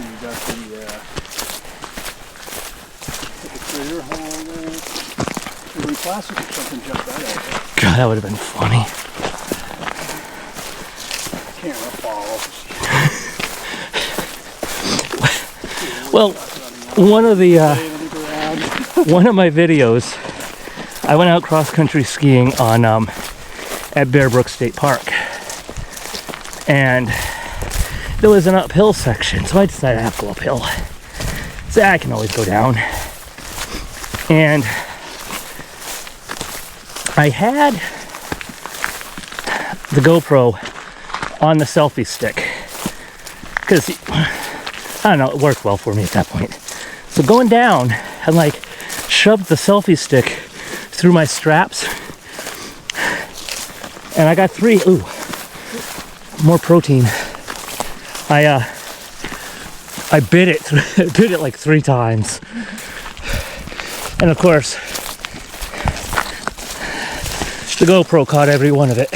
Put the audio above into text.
you got the clear hole there. When plastic or something jumped out of it. God, that would have been funny. Camera fall. Well, one of my videos, I went out cross-country skiing on at Bear Brook State Park, and there was an uphill section, so I decided to have to go uphill. So I can always go down, and I had the GoPro on the selfie stick because I don't know, it worked well for me at that point. So going down, I like shoved the selfie stick through my straps, and I got 3. Ooh, more protein. I bit it bit it like 3 times, and of course the GoPro caught every one of it.